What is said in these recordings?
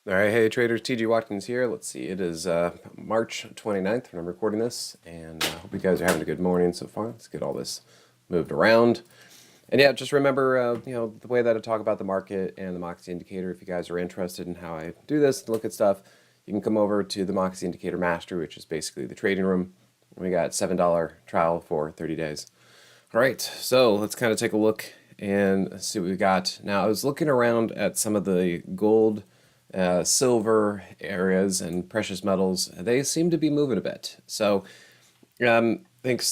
All right, hey traders, TG Watkins here. Let's see, it is March 29th when I'm recording this, and I hope you guys are having a good morning so far. Let's get all this moved around. And yeah, just remember, the way that I talk about the market and the Moxie indicator. If you guys are interested in how I do this and look at stuff, you can come over to the Moxie Indicator Mastery, which is basically the trading room. We got $7 trial for 30 days. All right, so let's kind of take a look and see what we got. Now, I was looking around at some of the gold, silver areas and precious metals. They seem to be moving a bit. So, thank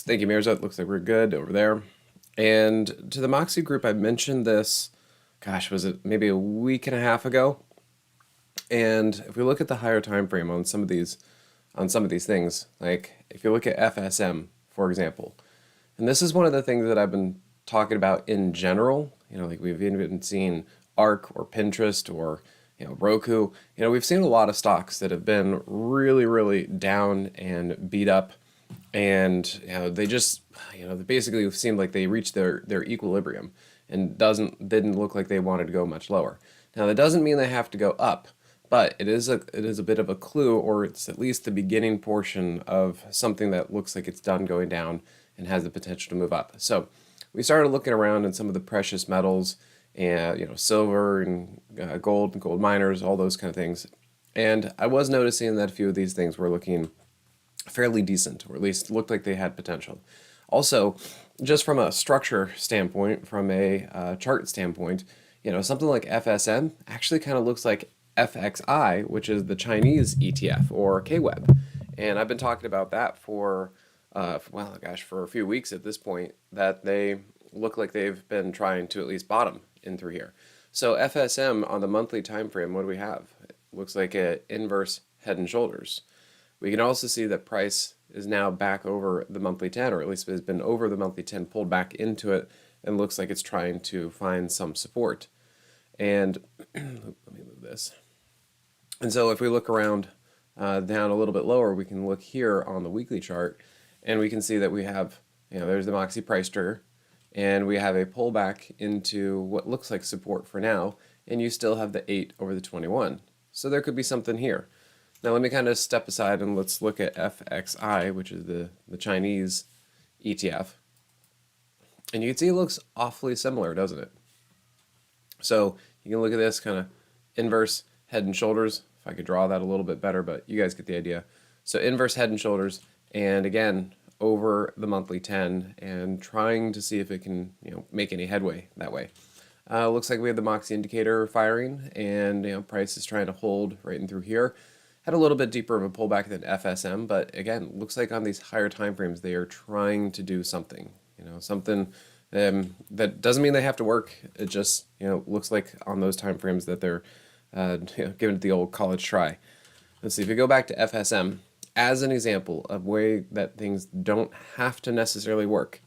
you, Mirza. It looks like we're good over there. And to the Moxie group, I mentioned this, gosh, was it maybe a week and a half ago? And if we look at the higher time frame on some of these things, like if you look at FSM, for example, and this is one of the things that I've been talking about in general, like we've even seen ARC or Pinterest or Roku. We've seen a lot of stocks that have been really, really down and beat up, and they just, they basically seemed like they reached their equilibrium, and didn't look like they wanted to go much lower. Now that doesn't mean they have to go up, but it is a bit of a clue, or it's at least the beginning portion of something that looks like it's done going down and has the potential to move up. So we started looking around in some of the precious metals, and silver and gold and gold miners, all those kind of things. And I was noticing that a few of these things were looking fairly decent, or at least looked like they had potential. Also, just from a structure standpoint, from a chart standpoint, something like FSM actually kind of looks like FXI, which is the Chinese ETF or KWEB. And I've been talking about that for for a few weeks at this point, that they look like they've been trying to at least bottom in through here. So FSM on the monthly time frame, what do we have? It looks like an inverse head and shoulders. We can also see that price is now back over the monthly 10, or at least has been over the monthly 10, pulled back into it, and looks like it's trying to find some support. And let me move this. And so if we look around down a little bit lower, we can look here on the weekly chart, and we can see that we have, there's the Moxie price trigger, and we have a pullback into what looks like support for now, and you still have the 8 over the 21. So there could be something here. Now let me kind of step aside and let's look at FXI, which is the Chinese ETF. And you can see it looks awfully similar, doesn't it? So you can look at this kind of inverse head and shoulders. If I could draw that a little bit better, but you guys get the idea. So inverse head and shoulders, and again, over the monthly 10, and trying to see if it can make any headway that way. Looks like we have the Moxie indicator firing, and price is trying to hold right in through here. Had a little bit deeper of a pullback than FSM, but again, looks like on these higher time frames they are trying to do something. Something that doesn't mean they have to work. It just looks like on those time frames that they're giving it the old college try. Let's see, if we go back to FSM as an example of way that things don't have to necessarily work,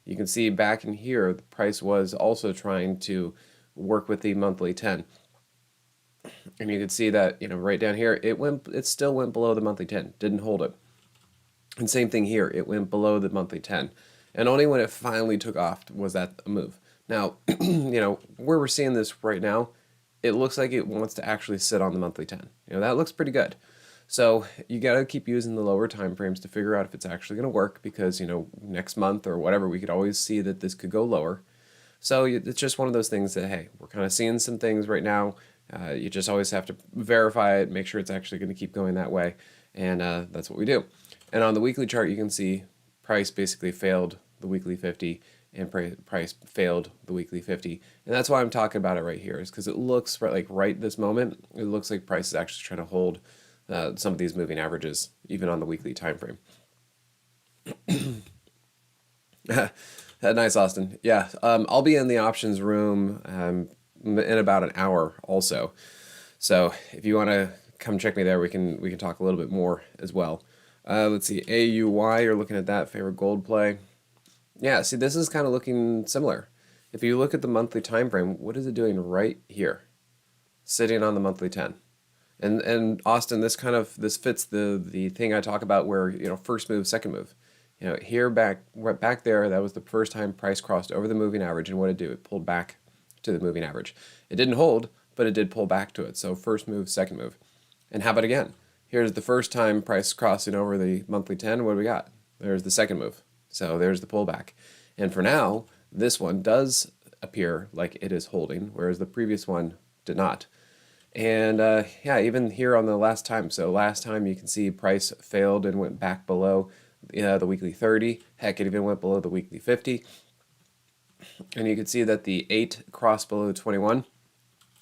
you can see back in here the price was also trying to work with the monthly 10, and you can see that right down here it still went below the monthly 10, didn't hold it. And same thing here, it went below the monthly 10, and only when it finally took off was that a move. Now where we're seeing this right now, it looks like it wants to actually sit on the monthly 10. That looks pretty good. So you got to keep using the lower time frames to figure out if it's actually going to work, because next month or whatever we could always see that this could go lower. So it's just one of those things that, hey, we're kind of seeing some things right now. You just always have to verify it, make sure it's actually going to keep going that way, and that's what we do. And on the weekly chart, you can see price basically failed the weekly 50, and price failed the weekly 50, and that's why I'm talking about it right here, is because it looks right this moment, it looks like price is actually trying to hold some of these moving averages, even on the weekly time frame. Nice, Austin. Yeah, I'll be in the options room in about an hour also. So if you want to come check me there, we can talk a little bit more as well. Let's see, AUY, you're looking at that favorite gold play. Yeah, see, this is kind of looking similar. If you look at the monthly time frame, what is it doing right here? Sitting on the monthly 10. And Austin, this fits the thing I talk about, where first move, second move. Here back there, that was the first time price crossed over the moving average, and what did it do? It pulled back to the moving average. It didn't hold, but it did pull back to it. So first move, second move. And how about again? Here's the first time price crossing over the monthly 10. What do we got? There's the second move. So there's the pullback. And for now, this one does appear like it is holding, whereas the previous one did not. And yeah, even here on the last time. So last time you can see price failed and went back below the weekly 30. Heck, it even went below the weekly 50. And you can see that the 8 crossed below 21.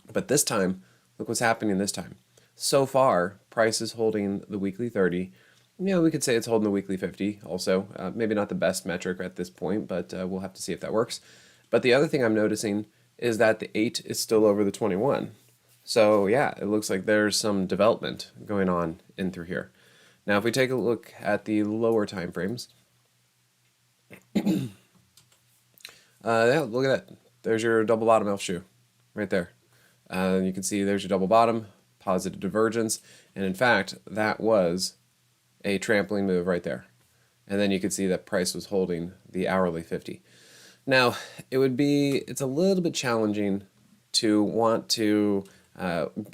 But this time, look what's happening this time. So far, price is holding the weekly 30. We could say it's holding the weekly 50 also. Maybe not the best metric at this point, but we'll have to see if that works. But the other thing I'm noticing is that the 8 is still over the 21. So yeah, it looks like there's some development going on in through here. Now, if we take a look at the lower time frames, yeah, look at that. There's your double bottom L shoe right there. You can see there's your double bottom, positive divergence, and in fact, that was a trampoline move right there. And then you can see that price was holding the hourly 50. Now, it's a little bit challenging to want to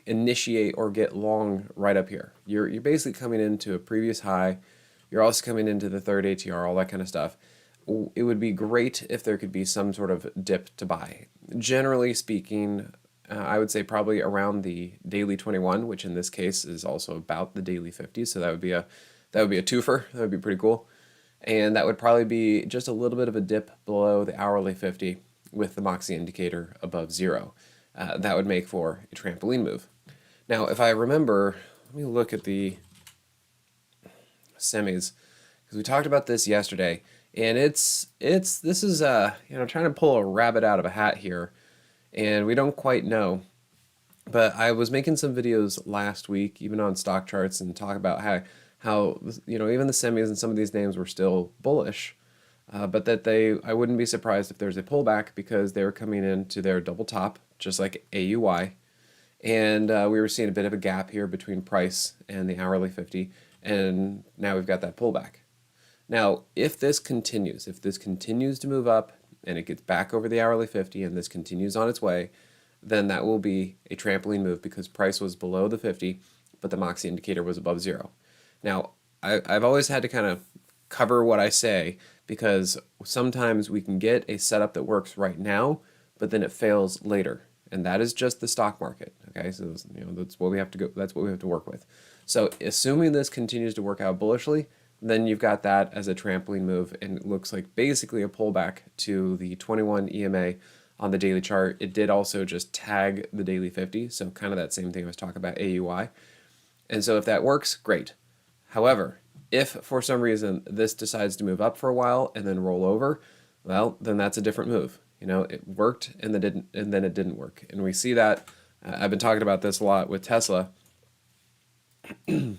initiate or get long right up here. You're basically coming into a previous high. You're also coming into the third ATR, all that kind of stuff. It would be great if there could be some sort of dip to buy. Generally speaking, I would say probably around the daily 21, which in this case is also about the daily 50. So that would be a twofer. That would be pretty cool. And that would probably be just a little bit of a dip below the hourly 50 with the Moxie indicator above 0. That would make for a trampoline move. Now, if I remember, let me look at the semis, because we talked about this yesterday, and this is trying to pull a rabbit out of a hat here, and we don't quite know. But I was making some videos last week, even on stock charts, and talk about how even the semis and some of these names were still bullish, but that I wouldn't be surprised if there's a pullback because they were coming into their double top, just like AUY, and we were seeing a bit of a gap here between price and the hourly 50, and now we've got that pullback. Now, if this continues to move up and it gets back over the hourly 50 and this continues on its way, then that will be a trampoline move because price was below the 50, but the Moxie indicator was above 0. Now, I've always had to kind of cover what I say because sometimes we can get a setup that works right now, but then it fails later. And that is just the stock market. Okay, so that's what we have to go. That's what we have to work with. So assuming this continues to work out bullishly, then you've got that as a trampoline move, and it looks like basically a pullback to the 21 EMA on the daily chart. It did also just tag the daily 50, so kind of that same thing I was talking about AUI. And so if that works, great. However, if for some reason this decides to move up for a while and then roll over, well, then that's a different move. It worked and then it didn't work. And we see that, I've been talking about this a lot with Tesla, to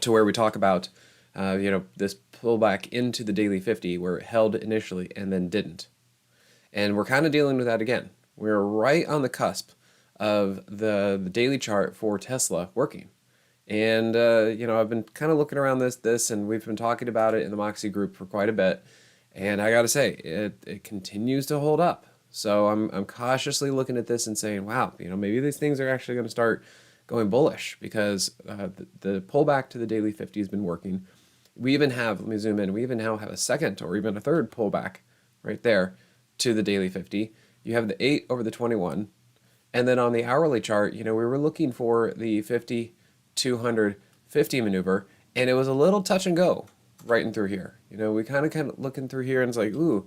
where we talk about, this pullback into the daily 50 where it held initially and then didn't. And we're kind of dealing with that again. We're right on the cusp of the daily chart for Tesla working. And, I've been kind of looking around this, and we've been talking about it in the Moxie group for quite a bit. And I got to say, it continues to hold up. So I'm cautiously looking at this and saying, wow, maybe these things are actually going to start going bullish because the pullback to the daily 50 has been working. We even have, let me zoom in, we even now have a second or even a third pullback right there to the daily 50. You have the 8 over the 21. And then on the hourly chart, we were looking for the 50, 200, 50 maneuver, and it was a little touch and go right in through here. We kind of looking through here and it's like, ooh,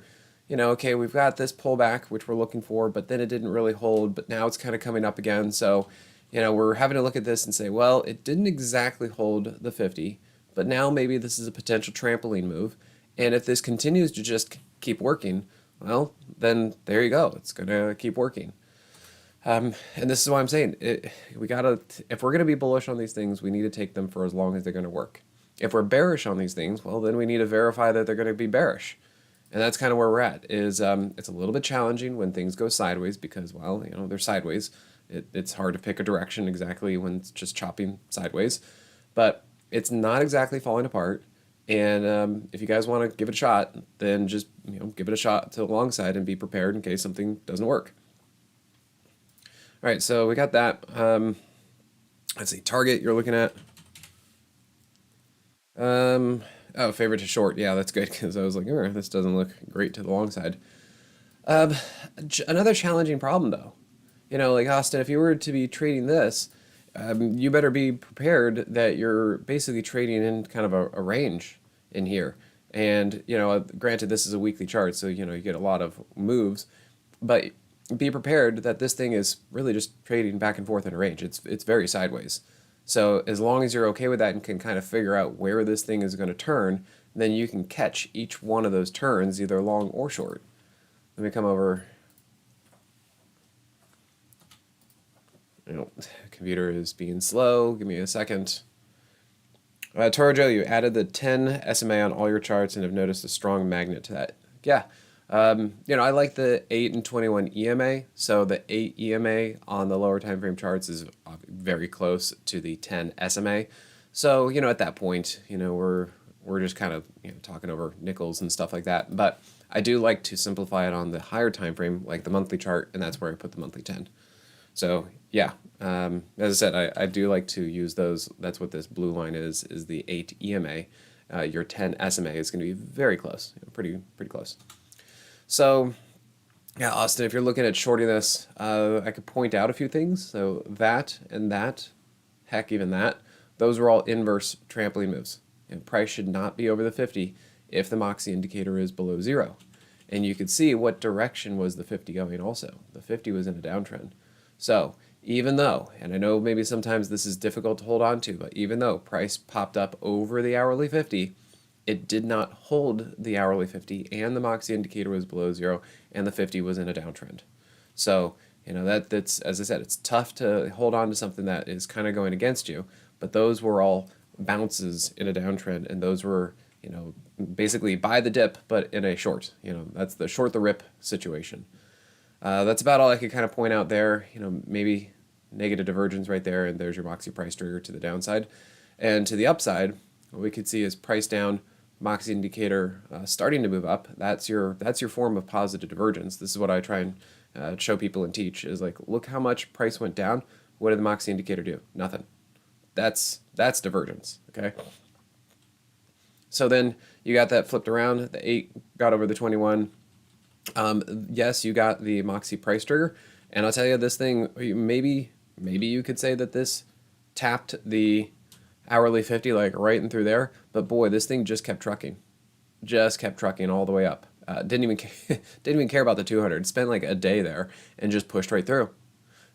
okay, we've got this pullback, which we're looking for, but then it didn't really hold, but now it's kind of coming up again. So, we're having to look at this and say, well, it didn't exactly hold the 50, but now maybe this is a potential trampoline move. And if this continues to just keep working, well, then there you go. It's going to keep working. And this is why I'm saying, if we're going to be bullish on these things, we need to take them for as long as they're going to work. If we're bearish on these things, well, then we need to verify that they're going to be bearish. And that's kind of where we're at, is it's a little bit challenging when things go sideways because, well, they're sideways. It's hard to pick a direction exactly when it's just chopping sideways. But it's not exactly falling apart. And if you guys want to give it a shot, then just give it a shot to the long side and be prepared in case something doesn't work. All right, so we got that. Let's see, target you're looking at. Oh, favorite to short. Yeah, that's good because I was like, oh, this doesn't look great to the long side. Um, Another challenging problem though. Like Austin, if you were to be trading this, you better be prepared that you're basically trading in kind of a range in here. And, granted, this is a weekly chart, so, you get a lot of moves, but be prepared that this thing is really just trading back and forth in a range. It's very sideways. So as long as you're okay with that and can kind of figure out where this thing is going to turn, then you can catch each one of those turns, either long or short. Let me come over. Computer is being slow. Give me a second. Toro Joe, you added the 10 SMA on all your charts and have noticed a strong magnet to that. Yeah. I like the 8 and 21 EMA. So the 8 EMA on the lower time frame charts is very close to the 10 SMA. So, at that point, we're just kind of talking over nickels and stuff like that. But I do like to simplify it on the higher time frame, like the monthly chart, and that's where I put the monthly 10. So yeah, as I said, I do like to use those. That's what this blue line is the 8 EMA. Your 10 SMA is going to be very close, pretty close. So yeah, Austin, if you're looking at shorting this, I could point out a few things. So that and that, heck, even that, those were all inverse trampoline moves. And price should not be over the 50 if the Moxie indicator is below 0. And you could see what direction was the 50 going also. The 50 was in a downtrend. So even though, and I know maybe sometimes this is difficult to hold on to, but even though price popped up over the hourly 50, it did not hold the hourly 50 and the Moxie indicator was below 0 and the 50 was in a downtrend. So, that's, as I said, it's tough to hold on to something that is kind of going against you, but those were all bounces in a downtrend, and those were, basically buy the dip, but in a short. That's the short the rip situation. That's about all I could kind of point out there. Maybe negative divergence right there, and there's your Moxie price trigger to the downside. And to the upside, what we could see is price down, Moxie indicator starting to move up. That's your form of positive divergence. This is what I try and show people and teach is like, look how much price went down. What did the Moxie indicator do? Nothing. That's divergence. Okay. So then you got that flipped around. The 8 got over the 21. Yes, you got the Moxie price trigger, and I'll tell you this thing. Maybe you could say that this tapped the hourly 50 like right in through there, but boy, this thing just kept trucking all the way up. Didn't even care about the 200. Spent like a day there and just pushed right through.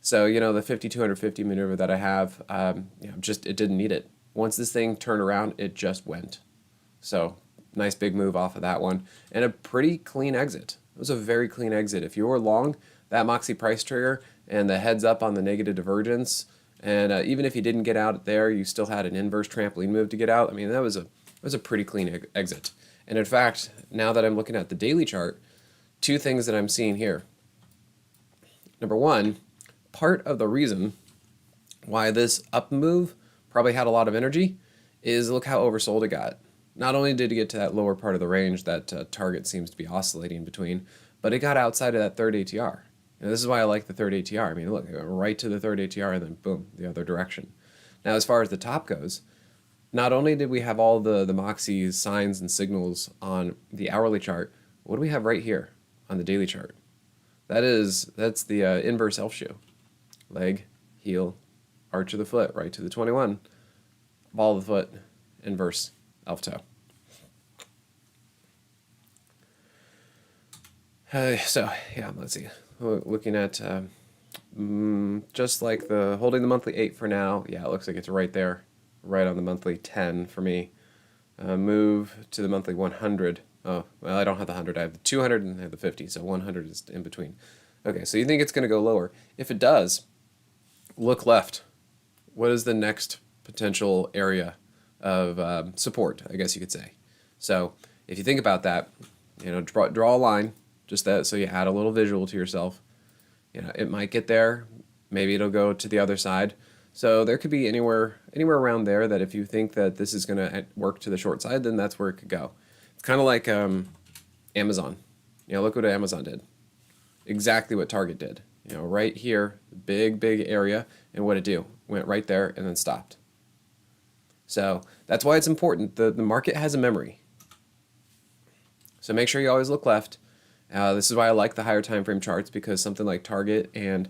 So the 5250 maneuver that I have, just it didn't need it. Once this thing turned around, it just went. So nice big move off of that one, and a pretty clean exit. It was a very clean exit. If you were long, that Moxie price trigger and the heads up on the negative divergence, and even if you didn't get out there, you still had an inverse trampoline move to get out. I mean, that was a pretty clean exit. And in fact, now that I'm looking at the daily chart, two things that I'm seeing here. Number one, part of the reason why this up move probably had a lot of energy is look how oversold it got. Not only did it get to that lower part of the range that target seems to be oscillating between, but it got outside of that third ATR. And this is why I like the third ATR. I mean, look, it went right to the third ATR and then boom, the other direction. Now, as far as the top goes, not only did we have all the Moxie signs and signals on the hourly chart, what do we have right here on the daily chart? That's the inverse elf shoe. Leg, heel, arch of the foot, right to the 21, ball of the foot, inverse elf toe. So yeah, let's see. Looking at just like the holding the monthly 8 for now. Yeah, it looks like it's right there, right on the monthly 10 for me. Move to the monthly 100. Oh, well, I don't have the 100. I have the 200 and I have the 50, so 100 is in between. Okay, so you think it's going to go lower. If it does, look left. What is the next potential area of support, I guess you could say. So if you think about that, draw a line, just that, so you add a little visual to yourself. It might get there, maybe it'll go to the other side. So there could be anywhere around there that if you think that this is going to work to the short side, then that's where it could go. It's kind of like Amazon. Look what Amazon did. Exactly what Target did. right here, big area, and what it do? Went right there and then stopped. So that's why it's important. The market has a memory. So make sure you always look left. This is why I like the higher time frame charts, because something like Target and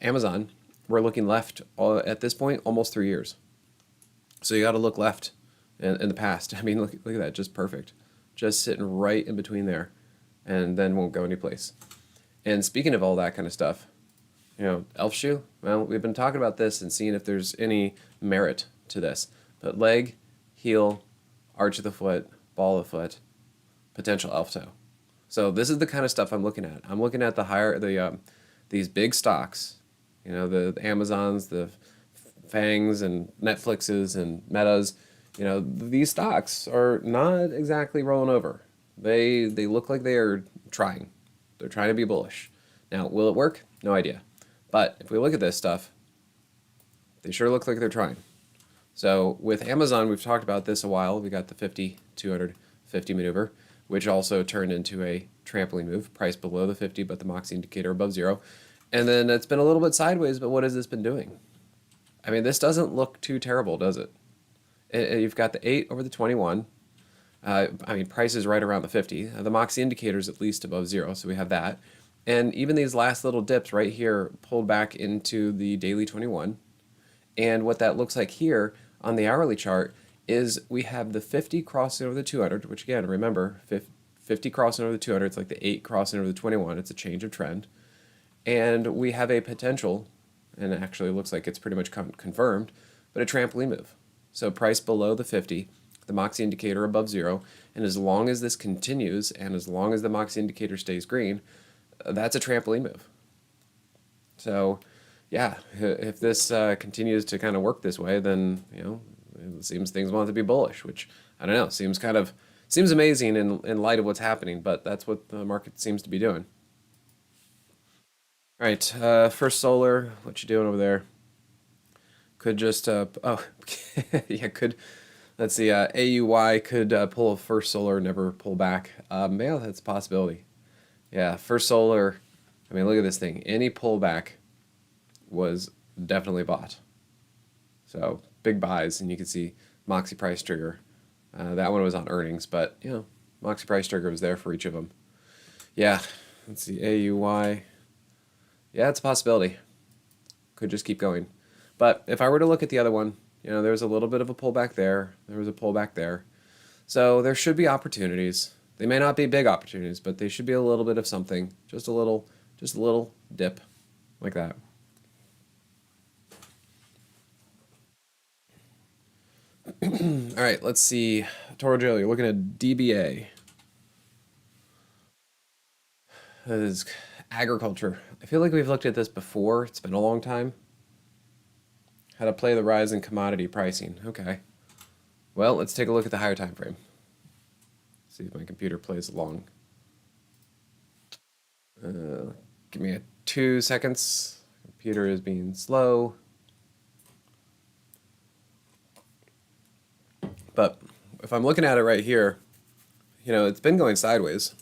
Amazon, we're looking left at this point almost 3 years. So you got to look left in the past. I mean, look at that, just perfect. Just sitting right in between there, and then won't go anyplace. And speaking of all that kind of stuff, elf shoe, well, we've been talking about this and seeing if there's any merit to this. But leg, heel, arch of the foot, ball of the foot, potential elf toe. So this is the kind of stuff I'm looking at. I'm looking at these big stocks, the Amazons, the Fangs and Netflixes and Metas. These stocks are not exactly rolling over. They look like they are trying. They're trying to be bullish. Now, will it work? No idea. But if we look at this stuff, they sure look like they're trying. So with Amazon, we've talked about this a while. We got the 50, 200, 50 maneuver, which also turned into a trampoline move, price below the 50, but the Moxie indicator above zero. And then it's been a little bit sideways, but what has this been doing? I mean, this doesn't look too terrible, does it? You've got the 8 over the 21. Price is right around the 50. The Moxie indicator is at least above zero, so we have that. And even these last little dips right here pulled back into the daily 21. And what that looks like here on the hourly chart is we have the 50 crossing over the 200, which again, remember, 50 crossing over the 200, it's like the 8 crossing over the 21. It's a change of trend. And we have a potential, and it actually looks like it's pretty much confirmed, but a trampoline move. So price below the 50, the Moxie indicator above zero, and as long as this continues, and as long as the Moxie indicator stays green, that's a trampoline move. So, yeah, if this continues to kind of work this way, then it seems things want to be bullish, which I don't know, seems amazing in light of what's happening, but that's what the market seems to be doing. All right, First Solar, what you doing over there? Could just yeah, could. Let's see. AUY could pull a First Solar, never pull back. Yeah, that's a possibility. Yeah, First Solar. I mean, look at this thing. Any pullback was definitely bought. So big buys, and you can see Moxie price trigger. That one was on earnings, but Moxie price trigger was there for each of them. Yeah, let's see. AUY. Yeah, it's a possibility. Could just keep going. But if I were to look at the other one, there's a little bit of a pullback there. There was a pullback there. So there should be opportunities. They may not be big opportunities, but they should be a little bit of something. Just a little dip like that. All right, let's see. Toro Joe, you're looking at DBA. That is agriculture. I feel like we've looked at this before. It's been a long time. How to play the rise in commodity pricing. Okay. Well, let's take a look at the higher time frame. See if my computer plays along. Give me 2 seconds. Computer is being slow. But if I'm looking at it right here, it's been going sideways.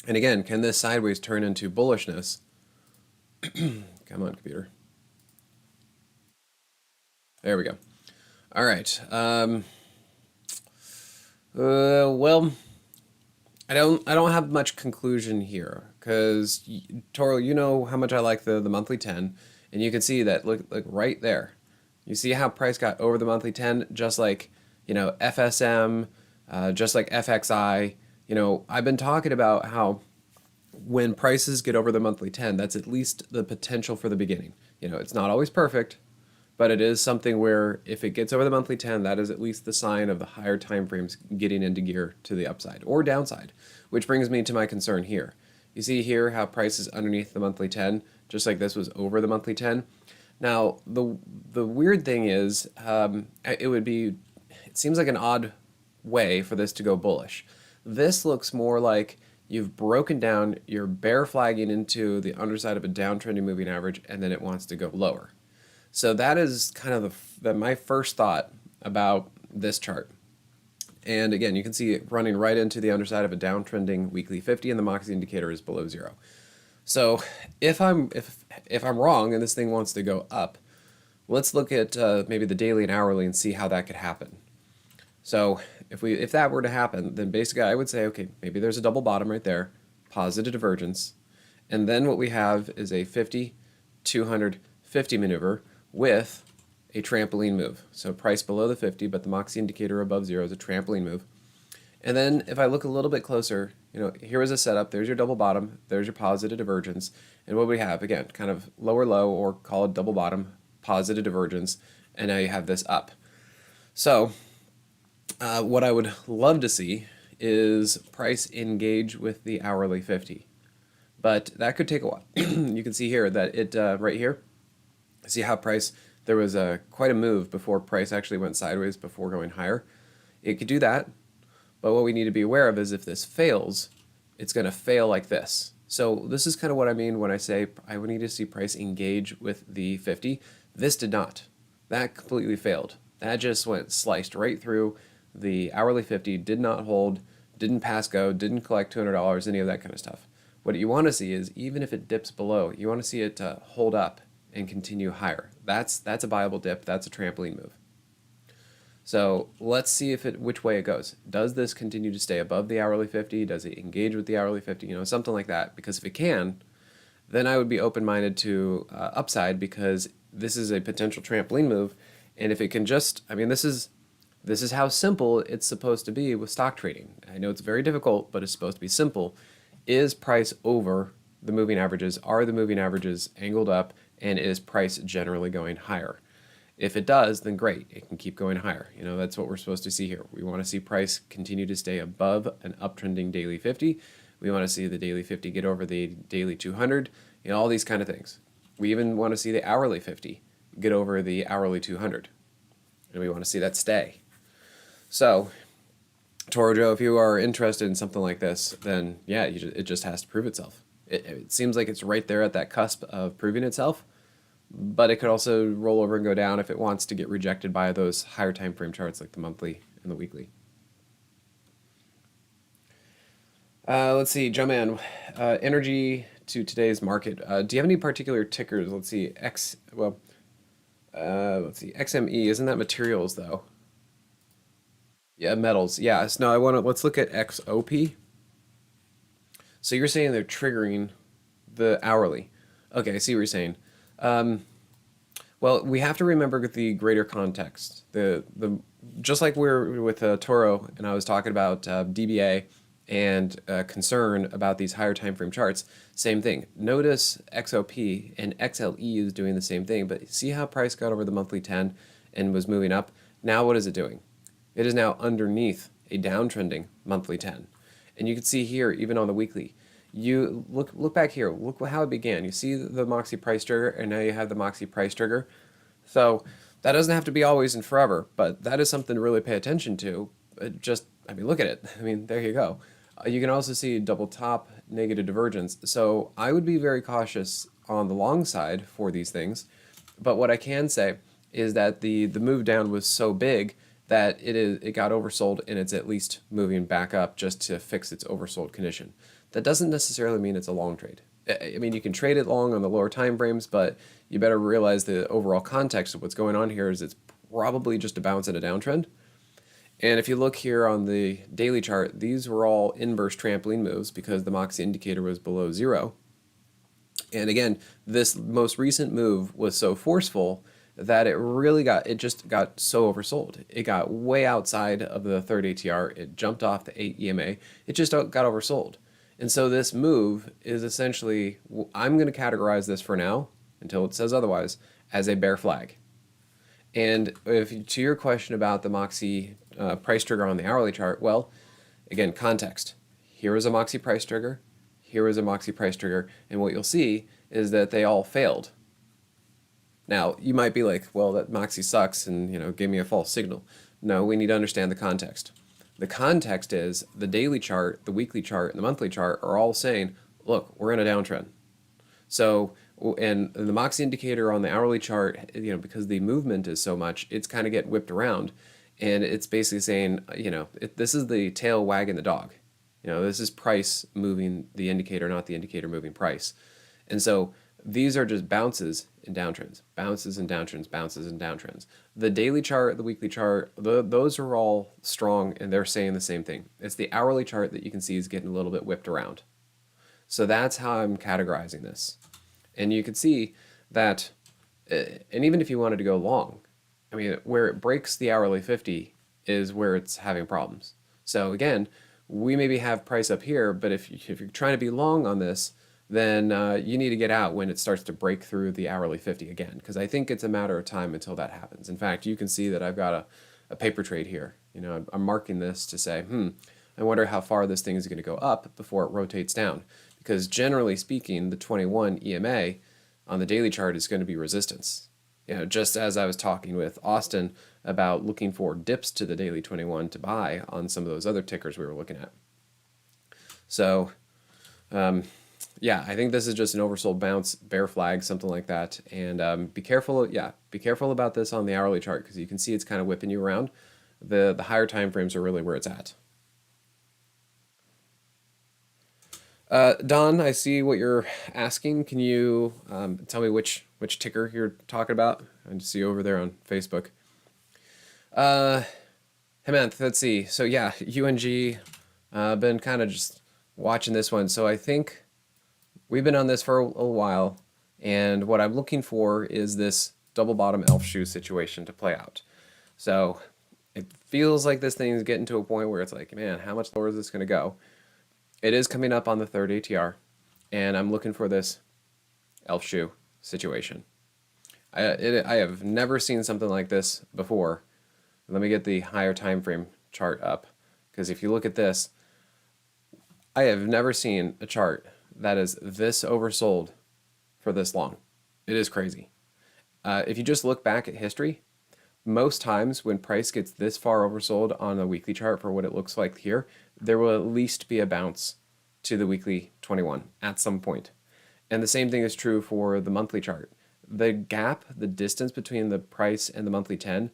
And again, can this sideways turn into bullishness? Come on, computer. There we go. All right. Well, I don't have much conclusion here because Toro, you know how much I like the monthly 10, and you can see that look right there. You see how price got over the monthly 10, just like FSM, just like FXI. I've been talking about how when prices get over the monthly 10, that's at least the potential for the beginning. It's not always perfect, but it is something where if it gets over the monthly 10, that is at least the sign of the higher time frames getting into gear to the upside or downside, which brings me to my concern here. You see here how price is underneath the monthly 10, just like this was over the monthly 10. Now, the weird thing is, it seems like an odd way for this to go bullish. This looks more like you've broken down, you're bear flagging into the underside of a downtrending moving average, and then it wants to go lower. So that is kind of my first thought about this chart. And again, you can see it running right into the underside of a downtrending weekly 50, and the Moxie indicator is below zero. So if I'm wrong and this thing wants to go up, let's look at maybe the daily and hourly and see how that could happen. So if that were to happen, then basically I would say, okay, maybe there's a double bottom right there, positive divergence, and then what we have is a 50, 200, 50 maneuver with a trampoline move. So price below the 50, but the Moxie indicator above zero is a trampoline move. And then if I look a little bit closer, here is a setup. There's your double bottom. There's your positive divergence. And what we have, again, kind of lower low, or call it double bottom, positive divergence. And now you have this up. So what I would love to see is price engage with the hourly 50. But that could take a while. You can see here that it, right here, see how price, there was quite a move before price actually went sideways before going higher. It could do that. But what we need to be aware of is if this fails, it's going to fail like this. So this is kind of what I mean when I say I would need to see price engage with the 50. This did not. That completely failed. That just went sliced right through the hourly 50, did not hold, didn't pass go, didn't collect $200, any of that kind of stuff. What you want to see is even if it dips below, you want to see it hold up and continue higher. That's a viable dip. That's a trampoline move. So let's see which way it goes. Does this continue to stay above the hourly 50? Does it engage with the hourly 50? Something like that. Because if it can, then I would be open-minded to upside, because this is a potential trampoline move. And if it can just, I mean, this is how simple it's supposed to be with stock trading. I know it's very difficult, but it's supposed to be simple. Is price over the moving averages? Are the moving averages angled up? And is price generally going higher? If it does, then great. It can keep going higher. That's what we're supposed to see here. We want to see price continue to stay above an uptrending daily 50. We want to see the daily 50 get over the daily 200, all these kind of things. We even want to see the hourly 50 get over the hourly 200. And we want to see that stay. So, Toro Joe, if you are interested in something like this, then yeah, it just has to prove itself. It seems like it's right there at that cusp of proving itself. But it could also roll over and go down if it wants to get rejected by those higher time frame charts like the monthly and the weekly. Let's see, Joe Man, energy to today's market. Do you have any particular tickers? Let's see, let's see, XME. Isn't that materials though? Yeah, metals. Yeah. So no, let's look at XOP. So you're saying they're triggering the hourly. Okay, I see what you're saying. Well, we have to remember the greater context. Just like we're with Toro, and I was talking about DBA and concern about these higher time frame charts. Same thing. Notice XOP and XLE is doing the same thing, but see how price got over the monthly 10 and was moving up. Now what is it doing? It is now underneath a downtrending monthly 10, and you can see here even on the weekly. You look back here. Look how it began. You see the Moxie price trigger, and now you have the Moxie price trigger. So that doesn't have to be always and forever, but that is something to really pay attention to. I mean, look at it. I mean, there you go. You can also see double top, negative divergence. So I would be very cautious on the long side for these things. But what I can say is that the move down was so big that it got oversold, and it's at least moving back up just to fix its oversold condition. That doesn't necessarily mean it's a long trade. I mean, you can trade it long on the lower time frames, but you better realize the overall context of what's going on here is it's probably just a bounce in a downtrend. And if you look here on the daily chart, these were all inverse trampoline moves because the Moxie indicator was below zero. And again, this most recent move was so forceful that it just got so oversold. It got way outside of the 3rd ATR. It jumped off the 8 EMA. It just got oversold. And so this move is essentially, I'm going to categorize this for now, until it says otherwise, as a bear flag. And to your question about the Moxie price trigger on the hourly chart, well, again, context. Here is a Moxie price trigger. Here is a Moxie price trigger. And what you'll see is that they all failed. Now, you might be like, well, that Moxie sucks and, gave me a false signal. No, we need to understand the context. The context is the daily chart, the weekly chart, and the monthly chart are all saying, look, we're in a downtrend. So, and the Moxie indicator on the hourly chart, because the movement is so much, it's kind of getting whipped around. And it's basically saying, this is the tail wagging the dog. This is price moving the indicator, not the indicator moving price. And so these are just bounces and downtrends, bounces and downtrends, bounces and downtrends. The daily chart, the weekly chart, those are all strong and they're saying the same thing. It's the hourly chart that you can see is getting a little bit whipped around. So that's how I'm categorizing this. And you can see that, and even if you wanted to go long, I mean, where it breaks the hourly 50 is where it's having problems. So again, we maybe have price up here, but if you're trying to be long on this, then you need to get out when it starts to break through the hourly 50 again, because I think it's a matter of time until that happens. In fact, you can see that I've got a paper trade here. You know, I'm marking this to say, I wonder how far this thing is going to go up before it rotates down, because generally speaking, the 21 EMA on the daily chart is going to be resistance. You know, just as I was talking with Austin about looking for dips to the daily 21 to buy on some of those other tickers we were looking at. So, yeah, I think this is just an oversold bounce, bear flag, something like that. And be careful, be careful about this on the hourly chart, because you can see it's kind of whipping you around. The higher time frames are really where it's at. Don, I see what you're asking. Can you tell me which ticker you're talking about? I see over there on Facebook. Hemanth, let's see. So yeah, UNG, been kind of just watching this one. So I think we've been on this for a while, and what I'm looking for is this double bottom elf shoe situation to play out. So it feels like this thing is getting to a point where it's like, man, how much lower is this going to go? It is coming up on the third ATR, and I'm looking for this elf shoe situation. I have never seen something like this before. Let me get the higher time frame chart up, because if you look at this, I have never seen a chart that is this oversold for this long. It is crazy. If you just look back at history, most times when price gets this far oversold on a weekly chart for what it looks like here, there will at least be a bounce to the weekly 21 at some point. And the same thing is true for the monthly chart. The gap, the distance between the price and the monthly 10,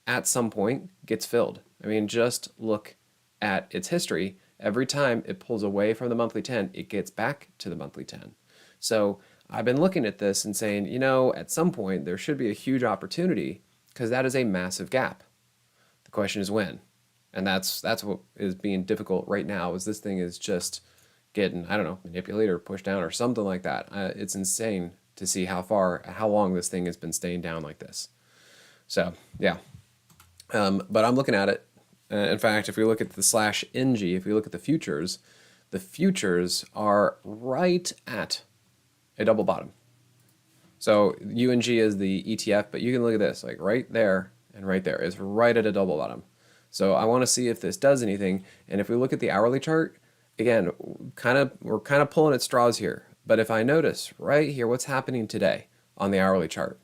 at some point gets filled. I mean, just look at its history. Every time it pulls away from the monthly 10, it gets back to the monthly 10. So I've been looking at this and saying, you know, at some point there should be a huge opportunity, because that is a massive gap. The question is when. And that's what is being difficult right now, is this thing is just getting, I don't know, manipulated or pushed down or something like that. It's insane to see how long this thing has been staying down like this. So, yeah. But I'm looking at it. In fact, if we look at the /NG, if we look at the futures are right at a double bottom. So UNG is the ETF, but you can look at this, like right there and right there is right at a double bottom. So I want to see if this does anything. And if we look at the hourly chart, again, we're kind of pulling at straws here. But if I notice right here, what's happening today on the hourly chart?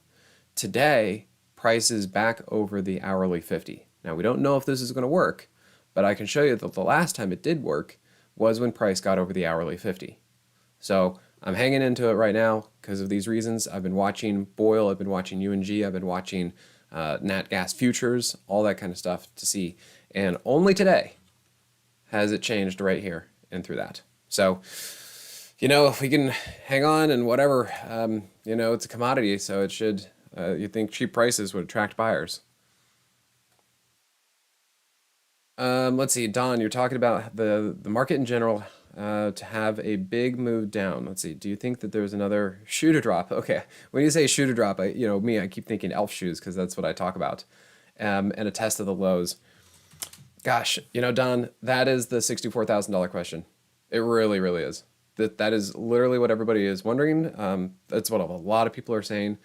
Today, price is back over the hourly 50. Now, we don't know if this is going to work, but I can show you that the last time it did work was when price got over the hourly 50. So I'm hanging into it right now because of these reasons. I've been watching Boyle, I've been watching UNG, I've been watching nat gas futures, all that kind of stuff to see. And only today has it changed right here and through that. So, you know, if we can hang on and whatever, you know, it's a commodity, so it should, you think cheap prices would attract buyers. Let's see, Don, you're talking about the market in general to have a big move down. Let's see, do you think that there's another shoe to drop? Okay, when you say shoe to drop, I keep thinking elf shoes because that's what I talk about, and a test of the lows. Gosh, you know, Don, that is the $64,000 question. It really, really is. That is literally what everybody is wondering. That's what a lot of people are saying.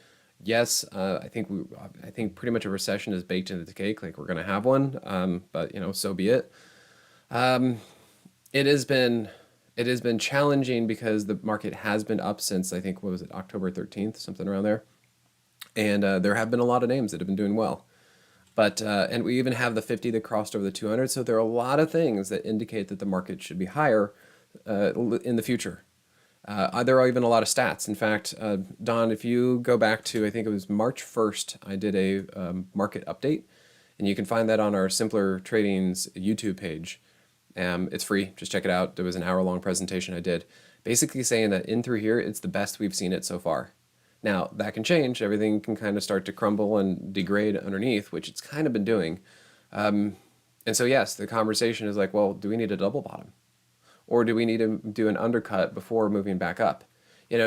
Yes, I think pretty much a recession is baked into the cake. Like we're gonna have one, but you know, so be it. It has been challenging because the market has been up since I think what was it, October 13th, something around there, and there have been a lot of names that have been doing well. But and we even have the 50 that crossed over the 200. So there are a lot of things that indicate that the market should be higher in the future. There are even a lot of stats. In fact, Don, if you go back to, I think it was March 1st, I did a market update, and you can find that on our Simpler Trading's YouTube page. It's free. Just check it out. There was an hour-long presentation I did basically saying that in through here, it's the best we've seen it so far. Now, that can change. Everything can kind of start to crumble and degrade underneath, which it's kind of been doing. And so, yes, the conversation is like, well, do we need a double bottom? Or do we need to do an undercut before moving back up?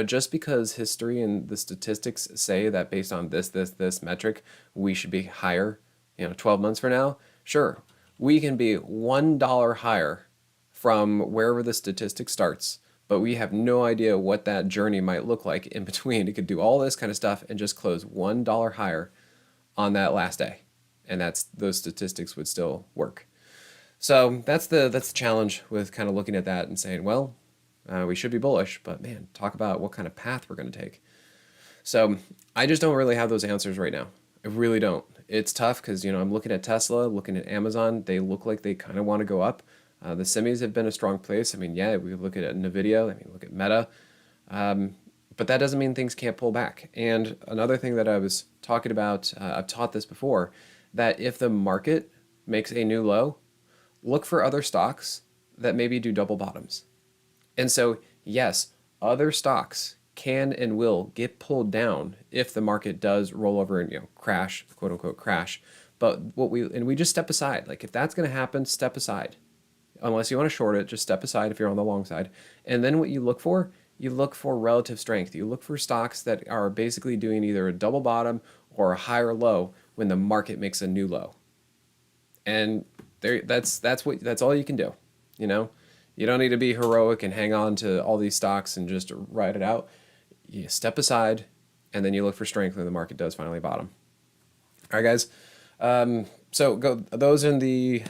Just because history and the statistics say that based on this metric, we should be higher, 12 months from now, sure, we can be $1 higher from wherever the statistic starts, but we have no idea what that journey might look like in between. It could do all this kind of stuff and just close $1 higher on that last day, and those statistics would still work. So that's the challenge with kind of looking at that and saying, well, we should be bullish, but man, talk about what kind of path we're going to take. So I just don't really have those answers right now. I really don't. It's tough because, I'm looking at Tesla, looking at Amazon. They look like they kind of want to go up. The semis have been a strong place. I mean, yeah, we look at NVIDIA, look at Meta. But that doesn't mean things can't pull back. And another thing that I was talking about, I've taught this before, that if the market makes a new low, look for other stocks that maybe do double bottoms. And so, yes, other stocks can and will get pulled down if the market does roll over and crash, quote unquote crash. But we just step aside. Like if that's going to happen, step aside. Unless you want to short it, just step aside if you're on the long side. And then what you look for relative strength. You look for stocks that are basically doing either a double bottom or a higher low when the market makes a new low. And that's all you can do. You don't need to be heroic and hang on to all these stocks and just ride it out. You step aside, and then you look for strength when the market does finally bottom. All right, guys. So go those in the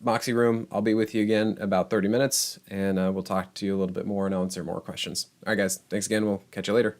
Moxie room. I'll be with you again about 30 minutes, and we'll talk to you a little bit more and answer more questions. All right, guys. Thanks again. We'll catch you later.